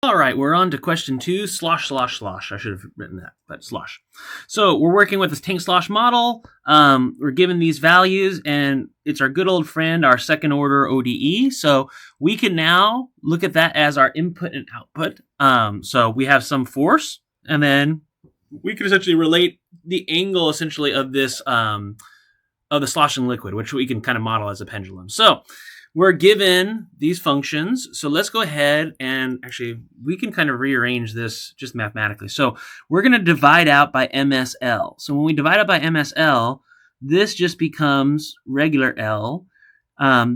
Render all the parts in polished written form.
All right, we're on to question 2, slosh, slosh, slosh. I should have written that, but slosh. So we're working with this tank slosh model. We're given these values, and it's our good old friend, our second order ODE. So we can now look at that as our input and output. So we have some force, and then we can essentially relate the angle essentially of this of the sloshing liquid, which we can kind of model as a pendulum. So we're given these functions. So let's go ahead and actually we can kind of rearrange this just mathematically. So we're going to divide out by MSL. So when we divide out by MSL, this just becomes regular L.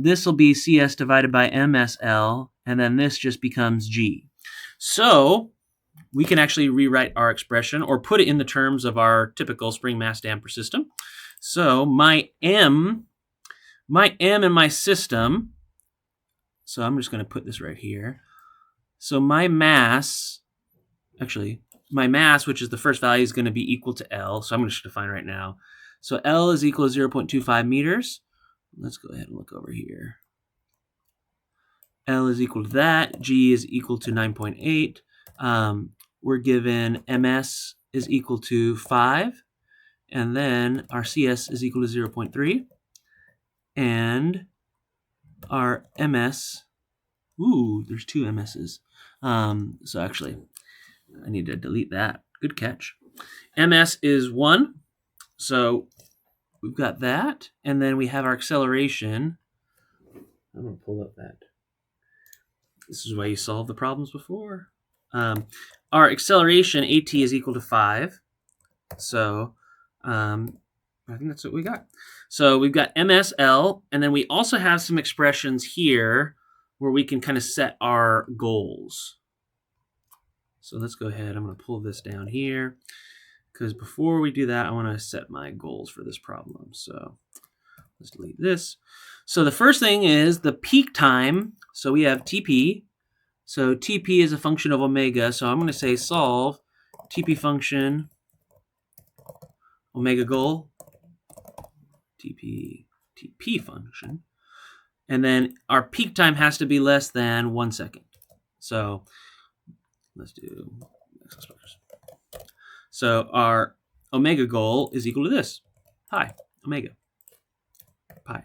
This will be CS divided by MSL, and then this just becomes G. So we can actually rewrite our expression or put it in the terms of our typical spring mass damper system. So my M in my system, so I'm just going to put this right here. So my mass, which is the first value, is going to be equal to L. So I'm going to define right now. So L is equal to 0.25 meters. Let's go ahead and look over here. L is equal to that. G is equal to 9.8. We're given MS is equal to 5. And then our CS is equal to 0.3. And our MS, there's 2 MS's. So actually, I need to delete that. Good catch. MS is 1. So we've got that. And then we have our acceleration. I'm going to pull up that. This is why you solved the problems before. Our acceleration, AT, is equal to 5. So I think that's what we got. So we've got MSL, and then we also have some expressions here where we can kind of set our goals. So let's go ahead. I'm going to pull this down here because before we do that, I want to set my goals for this problem. So let's delete this. So the first thing is the peak time. So we have TP. So TP is a function of omega. So I'm going to say solve TP function omega goal. TP function. And then our peak time has to be less than 1 second. So let's do so our omega goal is equal to this, pi, omega, pi.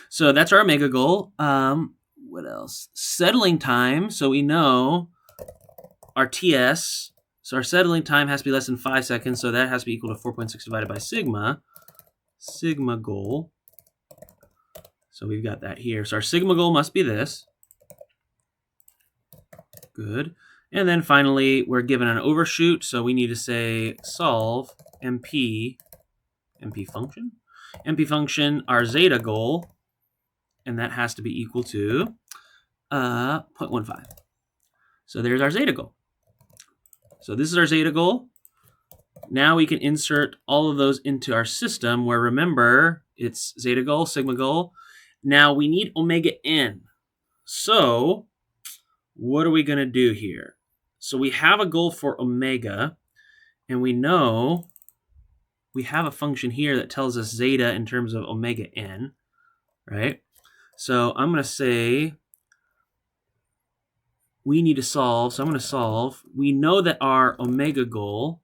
So that's our omega goal. What else? Settling time. So we know our TS. So our settling time has to be less than 5 seconds. So that has to be equal to 4.6 divided by sigma goal. So we've got that here. So our sigma goal must be this. Good. And then finally, we're given an overshoot. So we need to say solve MP function. MP function, our zeta goal. And that has to be equal to 0.15. So there's our zeta goal. So this is our zeta goal. Now we can insert all of those into our system where, remember, it's zeta goal, sigma goal. Now we need omega n. So what are we going to do here? So we have a goal for omega, and we know we have a function here that tells us zeta in terms of omega n, right? So I'm going to say we need to solve. So I'm going to solve. We know that our omega goal,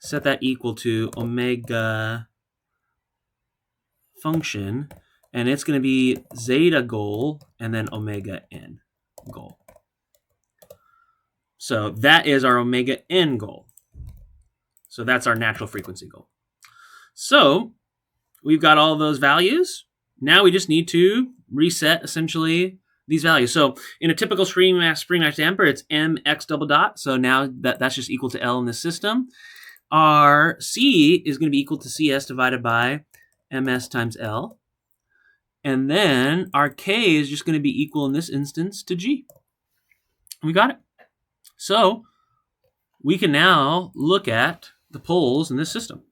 set that equal to omega function, and it's going to be zeta goal and then omega n goal. So that is our omega n goal. So that's our natural frequency goal. So we've got all those values. Now we just need to reset essentially these values. So in a typical spring mass damper, it's mx double dot. So now that's just equal to L in this system. Our C is going to be equal to CS divided by MS times L. And then our K is just going to be equal in this instance to G. We got it. So we can now look at the poles in this system.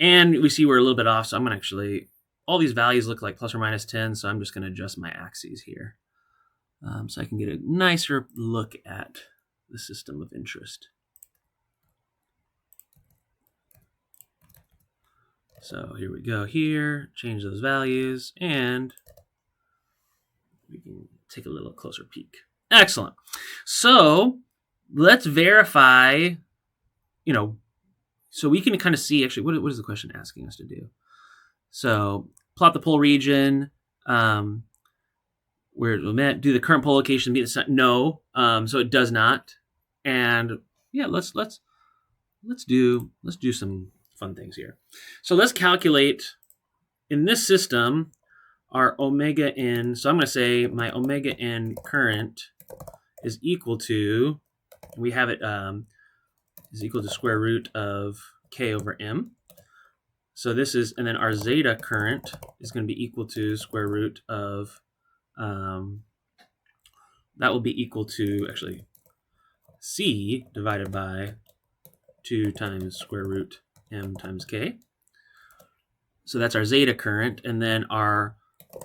And we see we're a little bit off, so I'm going to actually, all these values look like plus or minus 10, so I'm just going to adjust my axes here so I can get a nicer look at the system of interest. So here we go here, change those values, and we can take a little closer peek. Excellent. So let's verify, so we can kind of see, actually, what is the question asking us to do? So plot the pole region, where it will met. Do the current pole location beat the sun? No, so it does not. And yeah, let's do some fun things here. So let's calculate in this system our omega n. So I'm going to say my omega n current is equal to, we have it is equal to square root of k over m. So this is, and then our zeta current is going to be equal to square root of, that will be equal to, actually, c divided by 2 times square root m times k. So that's our zeta current, and then our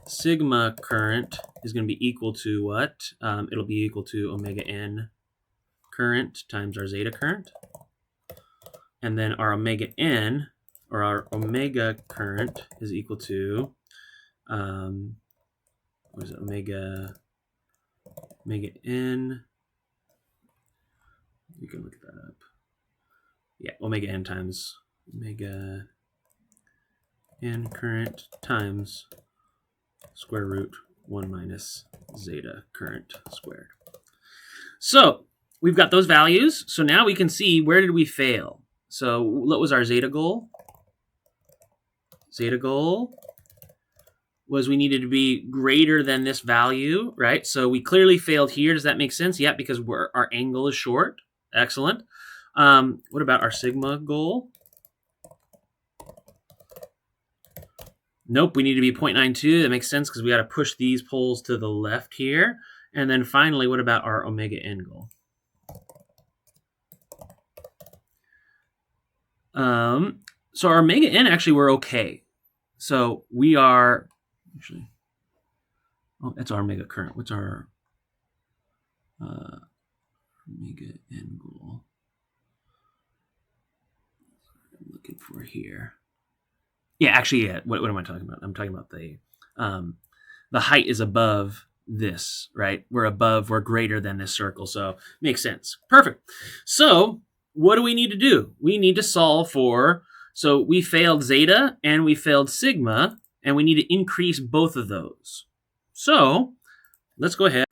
sigma current is going to be equal to what? It'll be equal to omega n current times our zeta current. And then our omega n, or our omega current, is equal to, what is it, omega n, you can look that up. Yeah, omega n times omega n current times square root 1 minus zeta current squared. So we've got those values. So now we can see, where did we fail? So what was our zeta goal? Zeta goal was we needed to be greater than this value, right? So we clearly failed here. Does that make sense? Yeah, because our angle is short. Excellent. What about our sigma goal? Nope, we need to be 0.92. That makes sense because we got to push these poles to the left here. And then finally, what about our omega n goal? So our omega n, actually, we're okay. So we are, actually, oh, that's our omega current. What's our omega n goal? I'm looking for here. Yeah, actually, yeah. What am I talking about? I'm talking about the height is above this, right? We're greater than this circle, so makes sense. Perfect. So what do we need to do? We need to solve for, so we failed zeta and we failed sigma, and we need to increase both of those. So let's go ahead.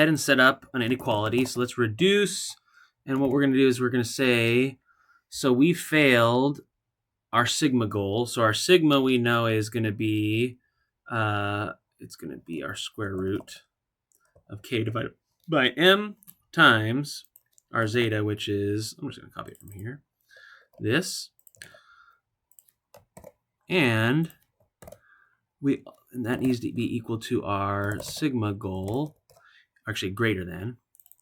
And set up an inequality. So let's reduce, and what we're going to do is we're going to say, so we failed our sigma goal. So our sigma, we know, is going to be, it's going to be our square root of k divided by m times our zeta, which is, I'm just going to copy it from here, this. And that needs to be equal to our sigma goal, actually greater than,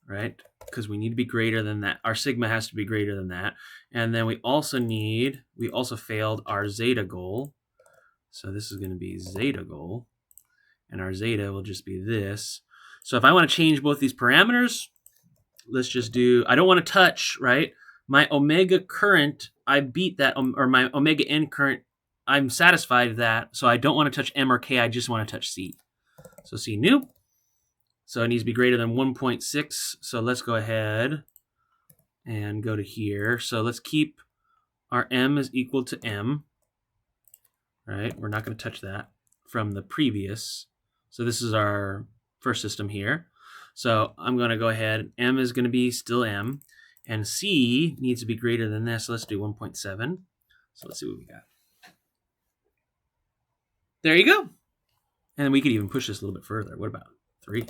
right? Because we need to be greater than that. Our sigma has to be greater than that. And then we also failed our zeta goal. So this is going to be zeta goal. And our zeta will just be this. So if I want to change both these parameters, let's just do, I don't want to touch, right? My omega current, I beat that, or my omega n current, I'm satisfied with that. So I don't want to touch m or k, I just want to touch c. So c new. So it needs to be greater than 1.6. So let's go ahead and go to here. So let's keep our m is equal to m, right? We're not going to touch that from the previous. So this is our first system here. So I'm going to go ahead. M is going to be still m. And c needs to be greater than this. So let's do 1.7. So let's see what we got. There you go. And we could even push this a little bit further. What about 3?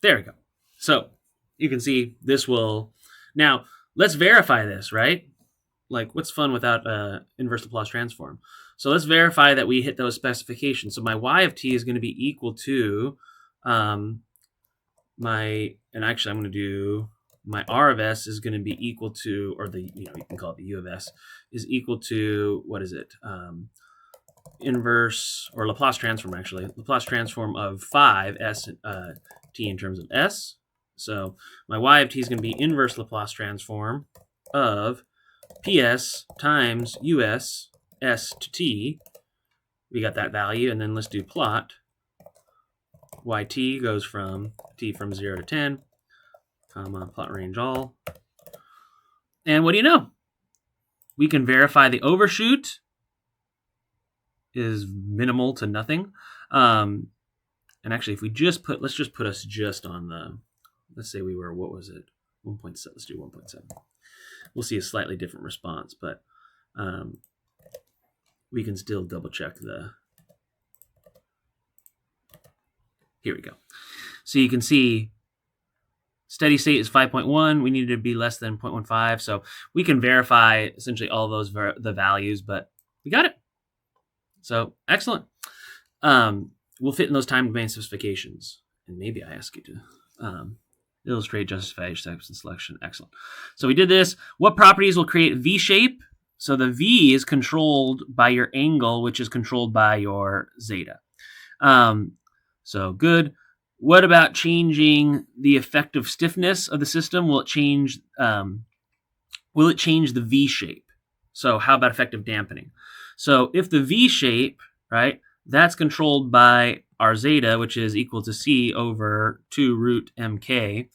There we go. So you can see this will, now let's verify this, right? Like, what's fun without inverse Laplace transform? So let's verify that we hit those specifications. So my y of t is going to be equal to and actually I'm going to do, my r of s is going to be equal to, or you can call it the u of s, is equal to, what is it? Inverse, or Laplace transform, actually. Laplace transform of 5 s t in terms of s. So my y of t is going to be inverse Laplace transform of PS times US S to T. We got that value, and then let's do plot. YT goes from T from 0 to 10, comma, plot range all. And what do you know? We can verify the overshoot is minimal to nothing. And actually, if we just put, let's just put us just on the, let's say we were, what was it? 1.7, let's do 1.7. We'll see a slightly different response, but we can still double check the, here we go. So you can see steady state is 5.1. We needed to be less than 0.15. So we can verify essentially all those the values, but we got it. So excellent. We'll fit in those time domain specifications. And maybe I ask you to illustrate, justify steps and selection. Excellent. So we did this. What properties will create V shape? So the V is controlled by your angle, which is controlled by your zeta. So good. What about changing the effective stiffness of the system? Will it change the V shape? So how about effective dampening? So if the V shape, right, that's controlled by our zeta, which is equal to C over 2 root mk.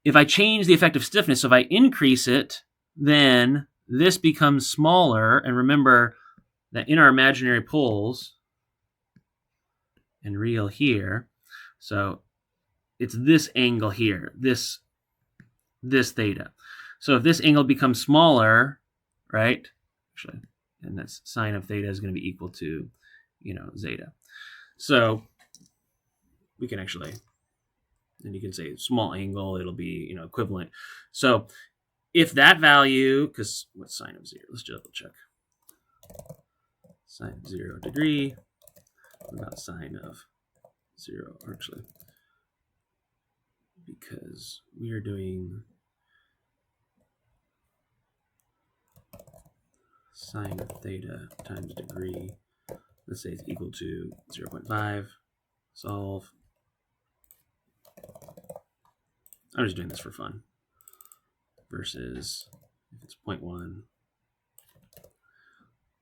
If I change the effective stiffness, so if I increase it, then this becomes smaller. And remember that in our imaginary poles, and real here, so it's this angle here, this theta. So if this angle becomes smaller, right, actually, and that's sine of theta is going to be equal to, zeta. So we can actually, and you can say small angle, it'll be, equivalent. So if that value, because what's sine of 0? Let's double check. Sine of 0 degree. Not sine of 0, actually, because we are doing sine of theta times degree. Let's say it's equal to 0.5. Solve. I'm just doing this for fun. Versus if it's 0.1.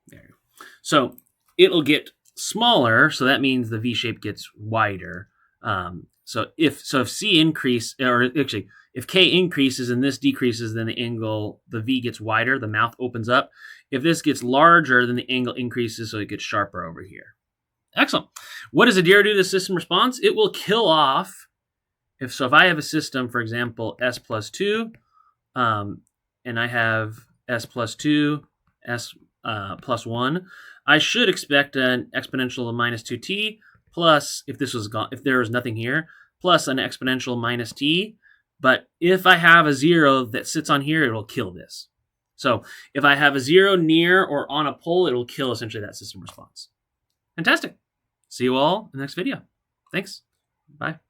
There you go. So it'll get smaller, so that means the V shape gets wider. So if C increase, or actually if K increases and this decreases, then the angle, the V gets wider, the mouth opens up. If this gets larger, then the angle increases, so it gets sharper over here. Excellent. What does Adira do to the system response? It will kill off, if I have a system, for example, S plus 2, and I have S plus 2, S plus 1, I should expect an exponential of minus 2t plus, if there was nothing here, plus an exponential minus t. But if I have a 0 that sits on here, it'll kill this. So if I have a 0 near or on a pole, it'll kill essentially that system response. Fantastic. See you all in the next video. Thanks. Bye.